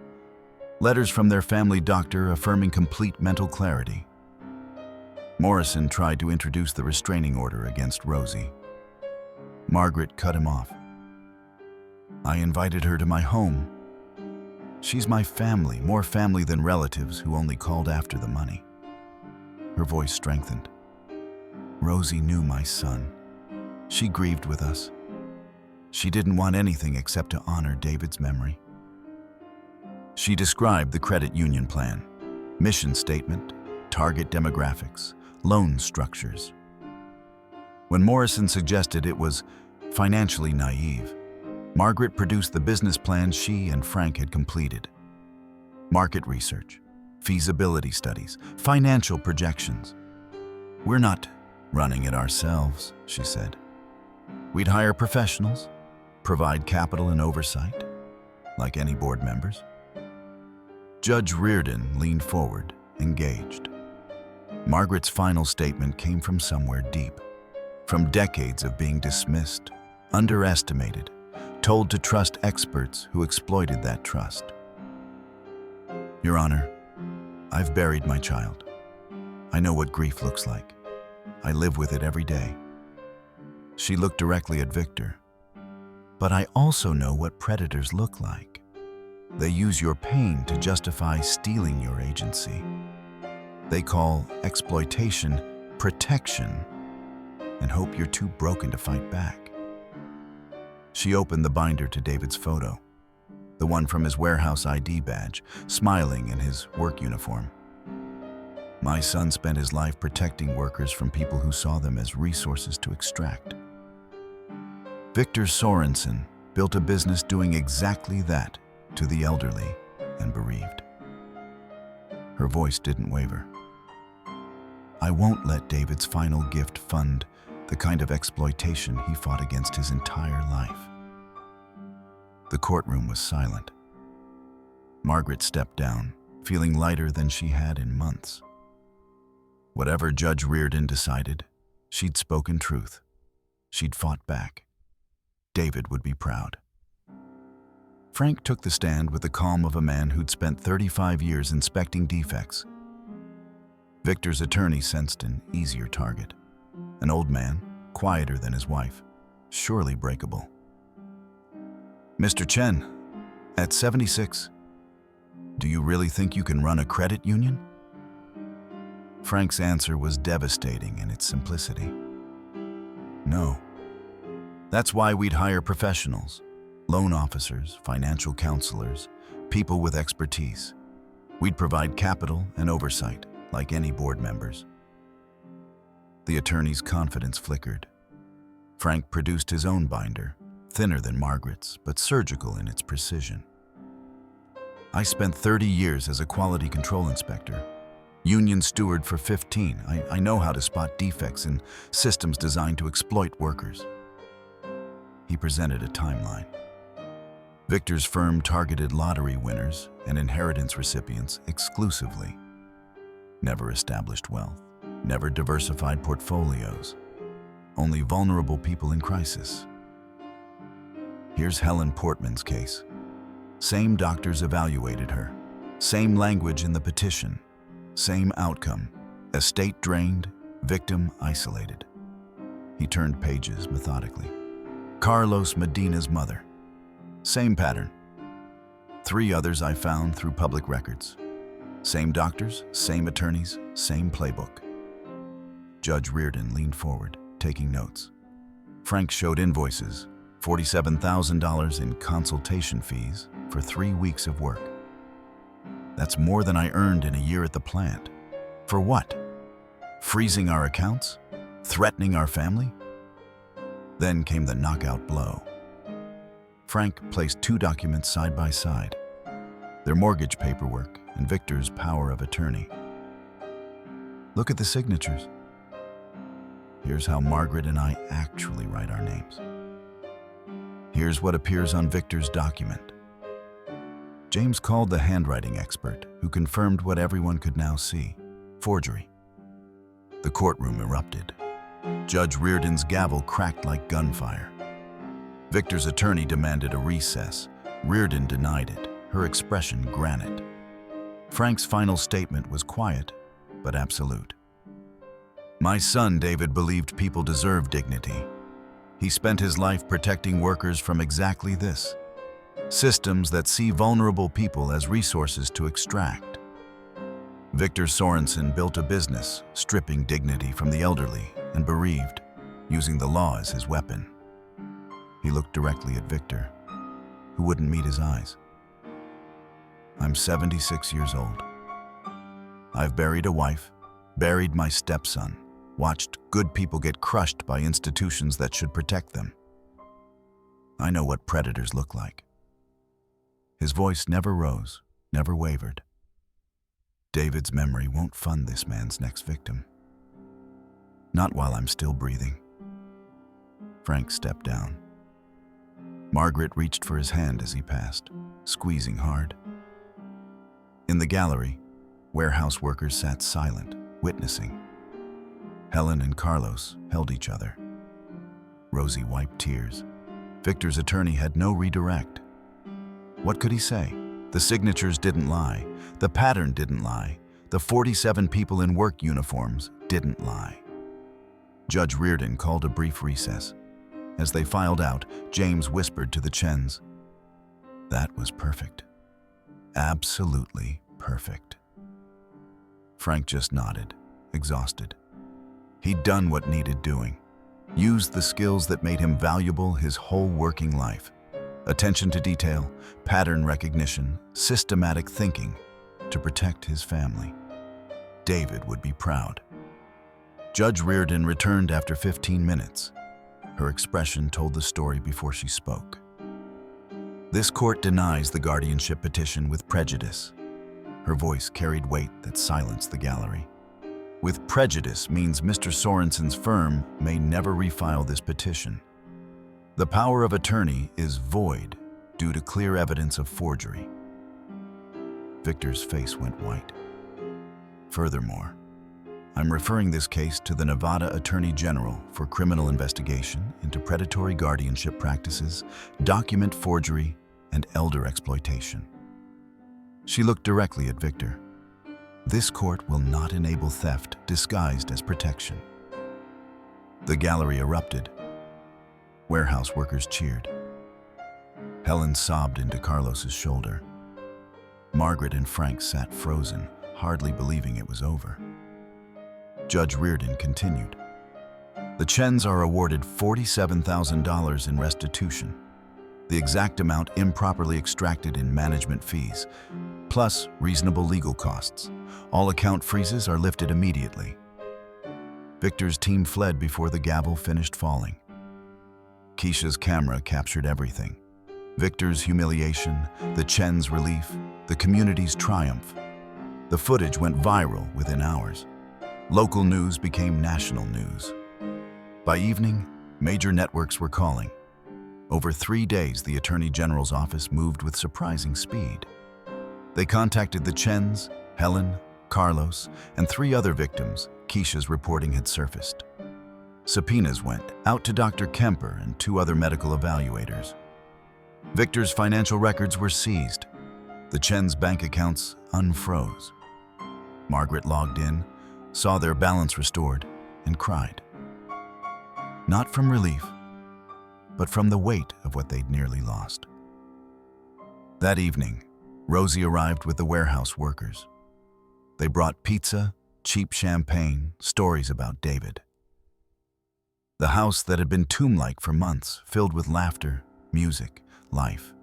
letters from their family doctor affirming complete mental clarity. Morrison tried to introduce the restraining order against Rosie. Margaret cut him off. I invited her to my home. She's my family, more family than relatives who only called after the money. Her voice strengthened. Rosie knew my son. She grieved with us. She didn't want anything except to honor David's memory. She described the credit union plan, mission statement, target demographics, loan structures. When Morrison suggested it was financially naive, Margaret produced the business plan she and Frank had completed. Market research, feasibility studies, financial projections. We're not running it ourselves, she said. We'd hire professionals, provide capital and oversight, like any board members. Judge Reardon leaned forward, engaged. Margaret's final statement came from somewhere deep, from decades of being dismissed, underestimated, told to trust experts who exploited that trust. Your Honor, I've buried my child. I know what grief looks like. I live with it every day. She looked directly at Victor. But I also know what predators look like. They use your pain to justify stealing your agency. They call exploitation protection and hope you're too broken to fight back. She opened the binder to David's photo, the one from his warehouse ID badge, smiling in his work uniform. My son spent his life protecting workers from people who saw them as resources to extract. Victor Sorensen built a business doing exactly that to the elderly and bereaved. Her voice didn't waver. I won't let David's final gift fund the kind of exploitation he fought against his entire life. The courtroom was silent. Margaret stepped down, feeling lighter than she had in months. Whatever Judge Reardon decided, she'd spoken truth. She'd fought back. David would be proud. Frank took the stand with the calm of a man who'd spent 35 years inspecting defects. Victor's attorney sensed an easier target. An old man, quieter than his wife, surely breakable. Mr. Chen, at 76, do you really think you can run a credit union? Frank's answer was devastating in its simplicity. No. That's why we'd hire professionals, loan officers, financial counselors, people with expertise. We'd provide capital and oversight, like any board members. The attorney's confidence flickered. Frank produced his own binder, thinner than Margaret's, but surgical in its precision. I spent 30 years as a quality control inspector, union steward for 15. I know how to spot defects in systems designed to exploit workers. He presented a timeline. Victor's firm targeted lottery winners and inheritance recipients exclusively. Never established wealth, never diversified portfolios, only vulnerable people in crisis. Here's Helen Portman's case. Same doctors evaluated her, same language in the petition, same outcome, estate drained, victim isolated. He turned pages methodically. Carlos Medina's mother. Same pattern. 3 others I found through public records. Same doctors, same attorneys, same playbook. Judge Reardon leaned forward, taking notes. Frank showed invoices, $47,000 in consultation fees for 3 weeks of work. That's more than I earned in a year at the plant. For what? Freezing our accounts? Threatening our family? Then came the knockout blow. Frank placed 2 documents side by side, their mortgage paperwork and Victor's power of attorney. Look at the signatures. Here's how Margaret and I actually write our names. Here's what appears on Victor's document. James called the handwriting expert, who confirmed what everyone could now see: forgery. The courtroom erupted. Judge Reardon's gavel cracked like gunfire. Victor's attorney demanded a recess. Reardon denied it, her expression granite. Frank's final statement was quiet, but absolute. My son, David, believed people deserve dignity. He spent his life protecting workers from exactly this: systems that see vulnerable people as resources to extract. Victor Sorensen built a business, stripping dignity from the elderly and bereaved, using the law as his weapon. He looked directly at Victor, who wouldn't meet his eyes. I'm 76 years old. I've buried a wife, buried my stepson, watched good people get crushed by institutions that should protect them. I know what predators look like. His voice never rose, never wavered. David's memory won't fund this man's next victim. Not while I'm still breathing. Frank stepped down. Margaret reached for his hand as he passed, squeezing hard. In the gallery, warehouse workers sat silent, witnessing. Helen and Carlos held each other. Rosie wiped tears. Victor's attorney had no redirect. What could he say? The signatures didn't lie. The pattern didn't lie. The 47 people in work uniforms didn't lie. Judge Reardon called a brief recess. As they filed out, James whispered to the Chens, "That was perfect. Absolutely perfect." Frank just nodded, exhausted. He'd done what needed doing, used the skills that made him valuable his whole working life. Attention to detail, pattern recognition, systematic thinking to protect his family. David would be proud. Judge Reardon returned after 15 minutes. Her expression told the story before she spoke. This court denies the guardianship petition with prejudice. Her voice carried weight that silenced the gallery. With prejudice means Mr. Sorensen's firm may never refile this petition. The power of attorney is void due to clear evidence of forgery. Victor's face went white. Furthermore, I'm referring this case to the Nevada Attorney General for criminal investigation into predatory guardianship practices, document forgery, and elder exploitation. She looked directly at Victor. This court will not enable theft disguised as protection. The gallery erupted. Warehouse workers cheered. Helen sobbed into Carlos's shoulder. Margaret and Frank sat frozen, hardly believing it was over. Judge Reardon continued. The Chens are awarded $47,000 in restitution, the exact amount improperly extracted in management fees, plus reasonable legal costs. All account freezes are lifted immediately. Victor's team fled before the gavel finished falling. Keisha's camera captured everything. Victor's humiliation, the Chen's relief, the community's triumph. The footage went viral within hours. Local news became national news. By evening, major networks were calling. Over 3 days, the Attorney General's office moved with surprising speed. They contacted the Chens, Helen, Carlos, and 3 other victims Keisha's reporting had surfaced. Subpoenas went out to Dr. Kemper and 2 other medical evaluators. Victor's financial records were seized. The Chen's bank accounts unfroze. Margaret logged in, saw their balance restored, and cried. Not from relief, but from the weight of what they'd nearly lost. That evening, Rosie arrived with the warehouse workers. They brought pizza, cheap champagne, stories about David. The house that had been tomb-like for months, filled with laughter, music, life.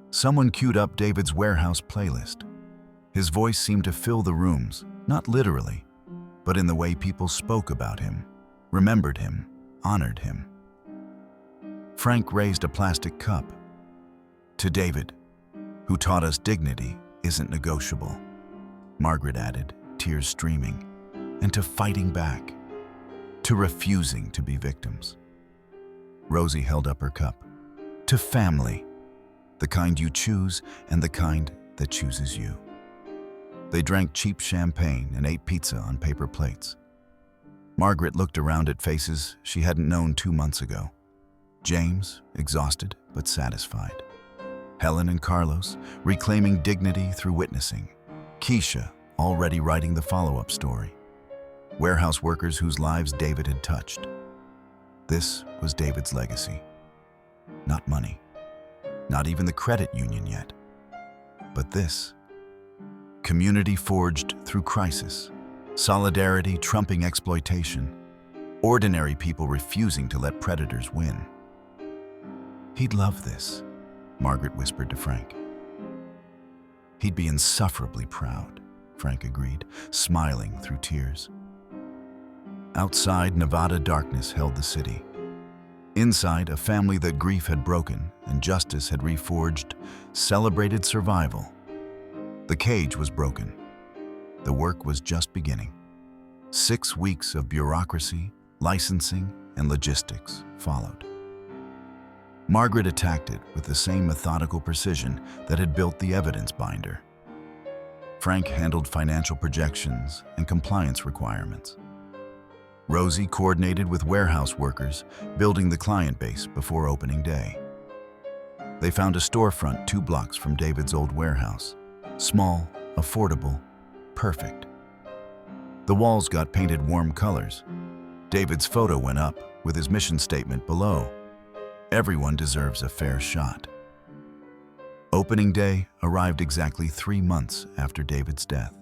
Someone queued up David's warehouse playlist. His voice seemed to fill the rooms, not literally, but in the way people spoke about him, remembered him, honored him. Frank raised a plastic cup. To David, who taught us dignity isn't negotiable. Margaret added, tears streaming, and to fighting back, to refusing to be victims. Rosie held up her cup. To family, the kind you choose and the kind that chooses you. They drank cheap champagne and ate pizza on paper plates. Margaret looked around at faces she hadn't known 2 months ago. James, exhausted but satisfied. Helen and Carlos, reclaiming dignity through witnessing. Keisha, already writing the follow-up story. Warehouse workers whose lives David had touched. This was David's legacy. Not money, not even the credit union yet. But this, Community forged through crisis. Solidarity trumping exploitation. Ordinary people refusing to let predators win. He'd love this, Margaret whispered to Frank. He'd be insufferably proud, Frank agreed, smiling through tears. Outside, Nevada darkness held the city. Inside, a family that grief had broken and justice had reforged celebrated survival. The cage was broken. The work was just beginning. 6 weeks of bureaucracy, licensing, and logistics followed. Margaret attacked it with the same methodical precision that had built the evidence binder. Frank handled financial projections and compliance requirements. Rosie coordinated with warehouse workers, building the client base before opening day. They found a storefront 2 blocks from David's old warehouse. Small, affordable, perfect. The walls got painted warm colors. David's photo went up with his mission statement below. Everyone deserves a fair shot. Opening day arrived exactly 3 months after David's death.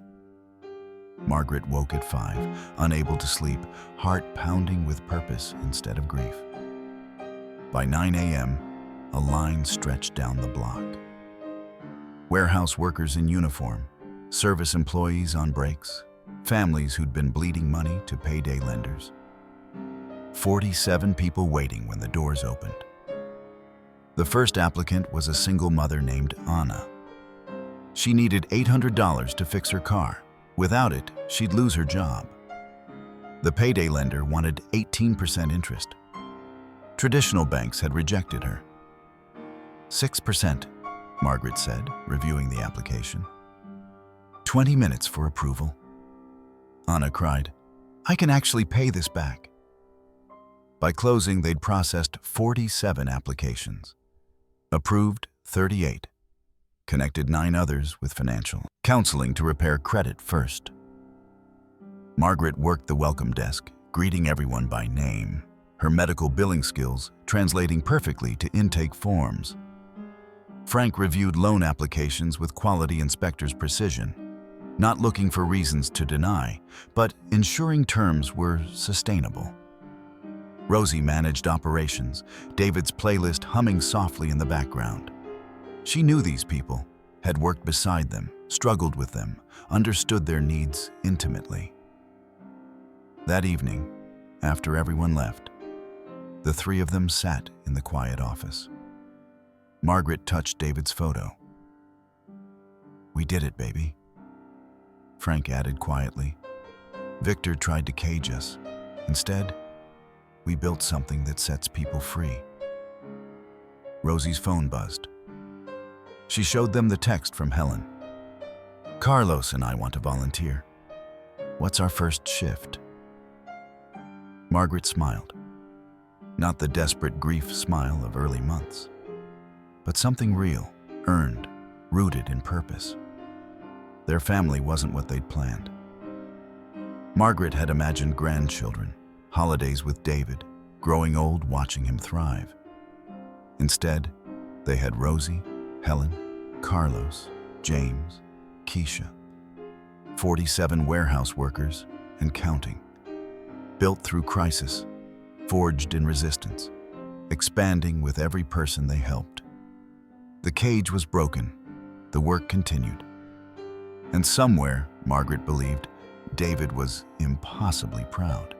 Margaret woke at 5, unable to sleep, heart pounding with purpose instead of grief. By 9 a.m., a line stretched down the block. Warehouse workers in uniform, service employees on breaks, families who'd been bleeding money to payday lenders. 47 people waiting when the doors opened. The first applicant was a single mother named Anna. She needed $800 to fix her car. Without it, she'd lose her job. The payday lender wanted 18% interest. Traditional banks had rejected her. 6%, Margaret said, reviewing the application. 20 minutes for approval. Anna cried, "I can actually pay this back." By closing, they'd processed 47 applications. Approved 38. Connected 9 others with financial counseling to repair credit first. Margaret worked the welcome desk, greeting everyone by name, her medical billing skills translating perfectly to intake forms. Frank reviewed loan applications with quality inspector's precision, not looking for reasons to deny, but ensuring terms were sustainable. Rosie managed operations, David's playlist humming softly in the background. She knew these people, had worked beside them, struggled with them, understood their needs intimately. That evening, after everyone left, the 3 of them sat in the quiet office. Margaret touched David's photo. "We did it, baby," Frank added quietly. "Victor tried to cage us. Instead, we built something that sets people free." Rosie's phone buzzed. She showed them the text from Helen. "Carlos and I want to volunteer. What's our first shift?" Margaret smiled. Not the desperate grief smile of early months, but something real, earned, rooted in purpose. Their family wasn't what they'd planned. Margaret had imagined grandchildren, holidays with David, growing old watching him thrive. Instead, they had Rosie, Helen, Carlos, James, Keisha, 47 warehouse workers and counting, built through crisis, forged in resistance, expanding with every person they helped. The cage was broken, the work continued. And somewhere, Margaret believed, David was impossibly proud.